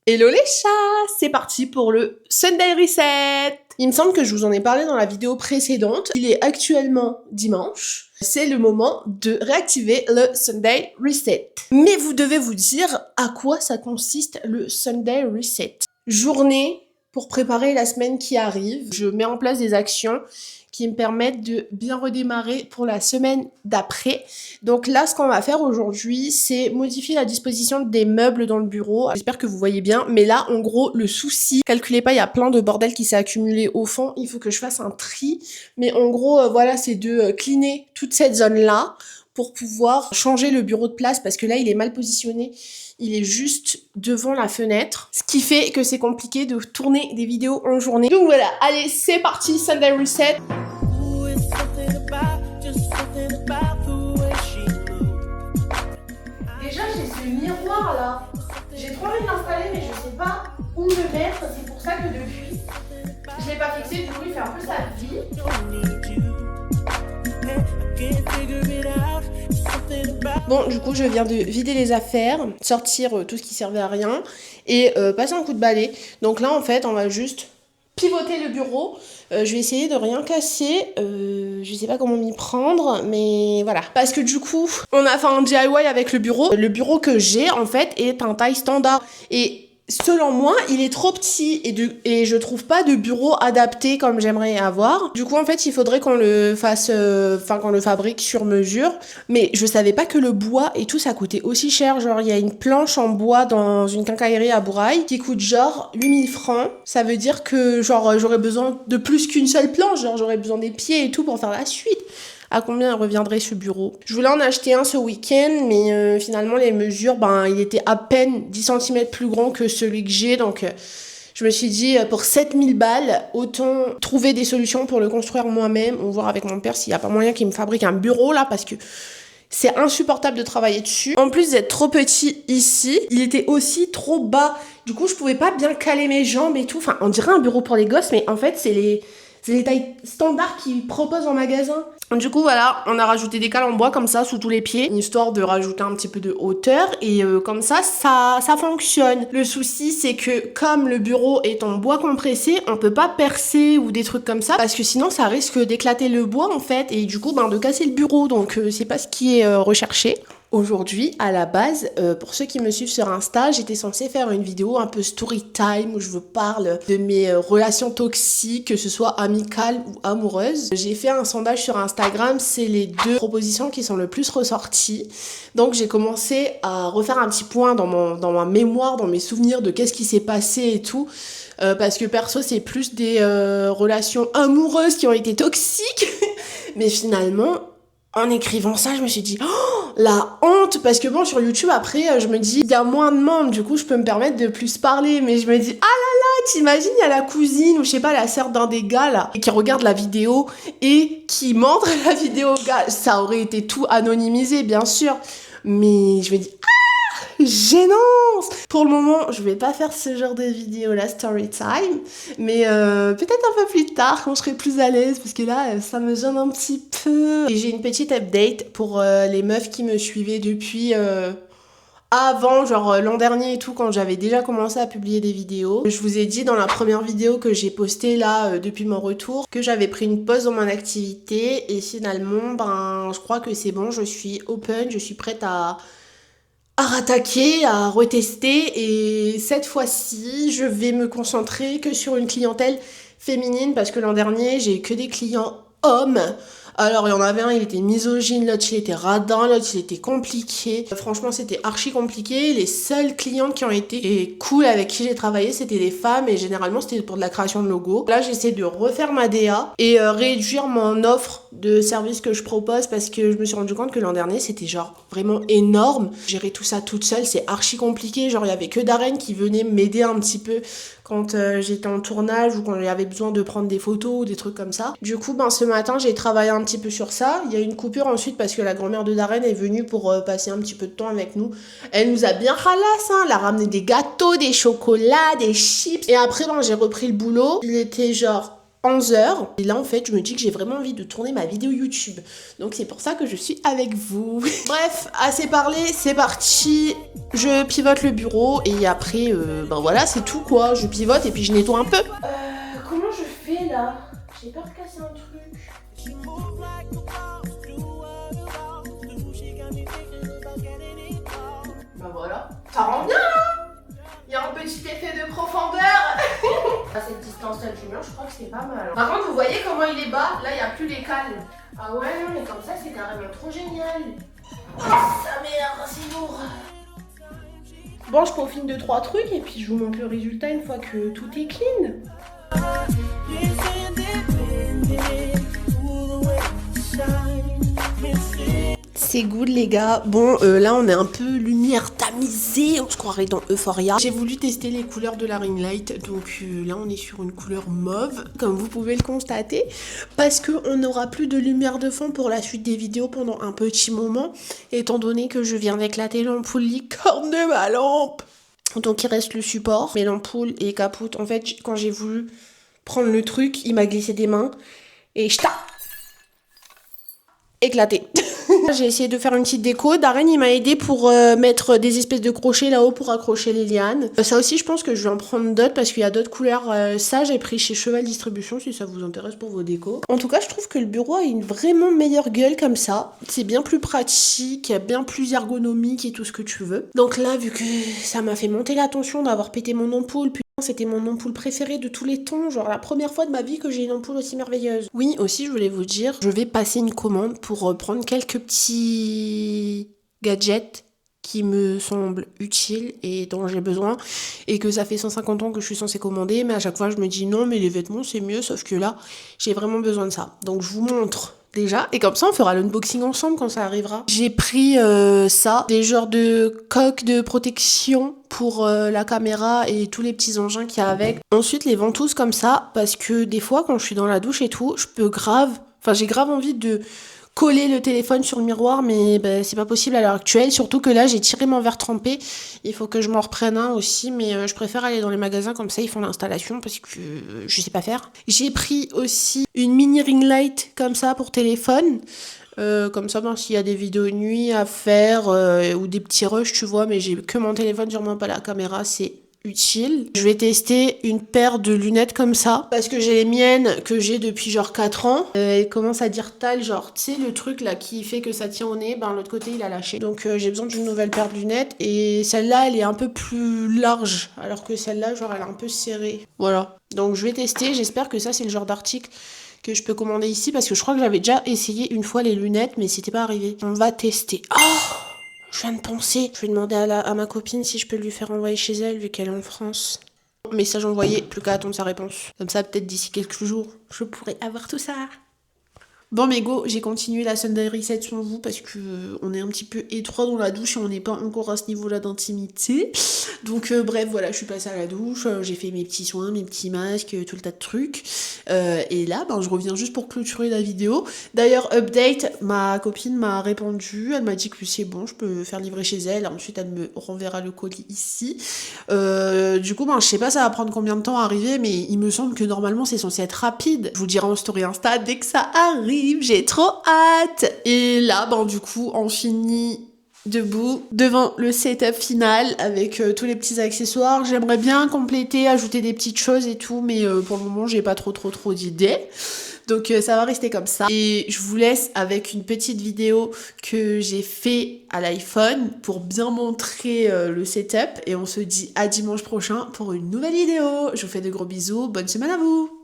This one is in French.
Hello les chats, c'est parti pour le Sunday Reset. Il me semble que je vous en ai parlé dans la vidéo précédente. Il est actuellement dimanche. C'est le moment de réactiver le Sunday Reset. Mais vous devez vous dire à quoi ça consiste le Sunday Reset. Journée pour préparer la semaine qui arrive. Je mets en place des actions qui me permettent de bien redémarrer pour la semaine d'après. Donc là, ce qu'on va faire aujourd'hui, c'est modifier la disposition des meubles dans le bureau. J'espère que vous voyez bien. Mais là, en gros, le souci, calculez pas, il y a plein de bordel qui s'est accumulé au fond. Il faut que je fasse un tri. Mais en gros, voilà, c'est de cleaner toute cette zone-là pour pouvoir changer le bureau de place parce que là, il est mal positionné. Il est juste devant la fenêtre, ce qui fait que c'est compliqué de tourner des vidéos en journée. Donc voilà, allez, c'est parti, Sunday Reset. Déjà, j'ai ce miroir là. J'ai trop envie de l'installer, mais je sais pas où le mettre. C'est pour ça que depuis, je l'ai pas fixé. Du coup, il fait un peu sa vie. Bon, du coup, je viens de vider les affaires, sortir tout ce qui servait à rien et passer un coup de balai. Donc là, en fait, on va juste pivoter le bureau. Je vais essayer de rien casser. Je sais pas comment m'y prendre, mais voilà. Parce que du coup, on a fait un DIY avec le bureau. Le bureau que j'ai, en fait, est un taille standard. Et selon moi, il est trop petit et je trouve pas de bureau adapté comme j'aimerais avoir. Du coup, en fait, il faudrait qu'on le fasse, qu'on le fabrique sur mesure. Mais je savais pas que le bois et tout, ça coûtait aussi cher. Genre, il y a une planche en bois dans une quincaillerie à Bourail qui coûte genre 8000 francs. Ça veut dire que, genre, j'aurais besoin de plus qu'une seule planche. Genre, j'aurais besoin des pieds et tout pour faire la suite. À combien reviendrait ce bureau? Je voulais en acheter un ce week-end, mais finalement les mesures, il était à peine 10 cm plus grand que celui que j'ai, donc je me suis dit pour 7000 balles, autant trouver des solutions pour le construire moi-même, ou voir avec mon père s'il n'y a pas moyen qu'il me fabrique un bureau là, parce que c'est insupportable de travailler dessus. En plus d'être trop petit ici, il était aussi trop bas, du coup je pouvais pas bien caler mes jambes et tout, enfin on dirait un bureau pour les gosses, mais en fait c'est les tailles standards qu'ils proposent en magasin. Du coup, voilà, on a rajouté des cales en bois comme ça, sous tous les pieds, histoire de rajouter un petit peu de hauteur, et comme ça fonctionne. Le souci, c'est que comme le bureau est en bois compressé, on peut pas percer ou des trucs comme ça, parce que sinon, ça risque d'éclater le bois, en fait, et du coup, de casser le bureau, donc c'est pas ce qui est recherché. Aujourd'hui, à la base, pour ceux qui me suivent sur Insta, j'étais censée faire une vidéo un peu story time où je vous parle de mes relations toxiques, que ce soit amicales ou amoureuses. J'ai fait un sondage sur Instagram, c'est les deux propositions qui sont le plus ressorties. Donc j'ai commencé à refaire un petit point dans ma mémoire, dans mes souvenirs de qu'est-ce qui s'est passé et tout. Parce que perso, c'est plus des relations amoureuses qui ont été toxiques. Mais finalement, en écrivant ça, je me suis dit, oh, la honte, parce que bon, sur YouTube, après, je me dis, il y a moins de monde, du coup, je peux me permettre de plus parler, mais je me dis, ah là là, t'imagines, il y a la cousine, ou je sais pas, la sœur d'un des gars, là, qui regarde la vidéo, et qui montre la vidéo au gars. Ça aurait été tout anonymisé, bien sûr, mais je me dis, gênance! Pour le moment, je vais pas faire ce genre de vidéo, la story time, mais peut-être un peu plus tard, quand je serai plus à l'aise, parce que là, ça me gêne un petit peu. Et j'ai une petite update pour les meufs qui me suivaient depuis avant, genre l'an dernier et tout, quand j'avais déjà commencé à publier des vidéos. Je vous ai dit dans la première vidéo que j'ai postée là, depuis mon retour, que j'avais pris une pause dans mon activité, et finalement, je crois que c'est bon, je suis open, je suis prête à rattaquer, à retester, et cette fois-ci, je vais me concentrer que sur une clientèle féminine parce que l'an dernier, j'ai eu que des clients hommes. Alors, il y en avait un, il était misogyne, l'autre, il était radin, l'autre, il était compliqué. Franchement, c'était archi compliqué. Les seules clientes qui ont été cool avec qui j'ai travaillé, c'était des femmes et généralement, c'était pour de la création de logos. Là, j'essaie de refaire ma DA et réduire mon offre de services que je propose parce que je me suis rendu compte que l'an dernier, c'était genre vraiment énorme. Gérer tout ça toute seule, c'est archi compliqué. Genre, il y avait que Darren qui venait m'aider un petit peu quand j'étais en tournage ou quand j'avais besoin de prendre des photos ou des trucs comme ça. Du coup, ce matin, j'ai travaillé un petit peu sur ça. Il y a eu une coupure ensuite parce que la grand-mère de Darren est venue pour passer un petit peu de temps avec nous. Elle nous a bien ralasse, hein. Elle a ramené des gâteaux, des chocolats, des chips. Et après, j'ai repris le boulot. Il était genre 11h. Et là, en fait, je me dis que j'ai vraiment envie de tourner ma vidéo YouTube. Donc, c'est pour ça que je suis avec vous. Bref, assez parlé, c'est parti. Je pivote le bureau et après, ben voilà, c'est tout quoi. Je pivote et puis je nettoie un peu. Comment je fais là? J'ai peur de casser un truc. Ben voilà. Ça rend bien là. Il y a un petit effet de profondeur. À cette distance-là du mur, je crois que c'est pas mal. Par contre, vous voyez comment il est bas? Là, il n'y a plus les cales. Ah ouais, non, mais comme ça, c'est carrément trop génial. Ah, sa mère, c'est lourd. Bon, je peaufine 2-3 trucs et puis je vous montre le résultat une fois que tout est clean. C'est good les gars. Bon là on est un peu lumière tamisée, on se croirait dans Euphoria. J'ai voulu tester les couleurs de la ring light, donc là on est sur une couleur mauve, comme vous pouvez le constater, parce qu'on n'aura plus de lumière de fond pour la suite des vidéos pendant un petit moment, étant donné que je viens d'éclater l'ampoule licorne de ma lampe. Donc il reste le support, mais l'ampoule est capote. En fait quand j'ai voulu prendre le truc, il m'a glissé des mains et ch'ta, éclaté. J'ai essayé de faire une petite déco. Darren il m'a aidé pour mettre des espèces de crochets là-haut pour accrocher les lianes. Ça aussi je pense que je vais en prendre d'autres parce qu'il y a d'autres couleurs. Ça j'ai pris chez Cheval Distribution si ça vous intéresse pour vos décos. En tout cas je trouve que le bureau a une vraiment meilleure gueule comme ça. C'est bien plus pratique, bien plus ergonomique et tout ce que tu veux. Donc là vu que ça m'a fait monter la tension d'avoir pété mon ampoule, c'était mon ampoule préférée de tous les temps, genre la première fois de ma vie que j'ai une ampoule aussi merveilleuse. Oui, aussi je voulais vous dire, je vais passer une commande pour prendre quelques petits gadgets qui me semblent utiles et dont j'ai besoin, et que ça fait 150 ans que je suis censée commander, mais à chaque fois je me dis non mais les vêtements c'est mieux, sauf que là j'ai vraiment besoin de ça. Donc je vous montre déjà, et comme ça on fera l'unboxing ensemble quand ça arrivera. J'ai pris ça, des genres de coques de protection pour la caméra et tous les petits engins qu'il y a avec. Ensuite les ventouses comme ça, parce que des fois quand je suis dans la douche et tout, j'ai grave envie de coller le téléphone sur le miroir, mais c'est pas possible à l'heure actuelle, surtout que là j'ai tiré mon verre trempé, il faut que je m'en reprenne un aussi, mais je préfère aller dans les magasins comme ça, ils font l'installation parce que je sais pas faire. J'ai pris aussi une mini ring light comme ça pour téléphone, comme ça s'il y a des vidéos nuit à faire ou des petits rushs tu vois, mais j'ai que mon téléphone sur moi, pas la caméra, c'est utile. Je vais tester une paire de lunettes comme ça parce que j'ai les miennes que j'ai depuis genre 4 ans. Elles commencent à dire tal, genre tu sais le truc là qui fait que ça tient au nez, l'autre côté il a lâché. Donc j'ai besoin d'une nouvelle paire de lunettes et celle-là elle est un peu plus large alors que celle-là genre elle est un peu serrée. Voilà. Donc je vais tester, j'espère que ça c'est le genre d'article que je peux commander ici parce que je crois que j'avais déjà essayé une fois les lunettes mais c'était pas arrivé. On va tester. Oh, je viens de penser. Je vais demander à ma copine si je peux lui faire envoyer chez elle vu qu'elle est en France. Message envoyé, plus qu'à attendre sa réponse. Comme ça, peut-être d'ici quelques jours, je pourrai avoir tout ça. Bon mais go, j'ai continué la Sunday Reset sans vous parce que on est un petit peu étroit dans la douche et on n'est pas encore à ce niveau-là d'intimité. Donc bref, voilà, je suis passée à la douche, j'ai fait mes petits soins, mes petits masques, tout le tas de trucs. Et là, je reviens juste pour clôturer la vidéo. D'ailleurs, update, ma copine m'a répondu, elle m'a dit que c'est bon, je peux faire livrer chez elle. Ensuite, elle me renverra le colis ici. Du coup, je sais pas ça va prendre combien de temps à arriver, mais il me semble que normalement c'est censé être rapide. Je vous dirai en story Insta dès que ça arrive. J'ai trop hâte. Et là, du coup, on finit debout devant le setup final avec tous les petits accessoires. J'aimerais bien compléter, ajouter des petites choses et tout, mais pour le moment, j'ai pas trop d'idées. Donc ça va rester comme ça. Et je vous laisse avec une petite vidéo que j'ai fait à l'iPhone pour bien montrer le setup. Et on se dit à dimanche prochain pour une nouvelle vidéo. Je vous fais de gros bisous. Bonne semaine à vous.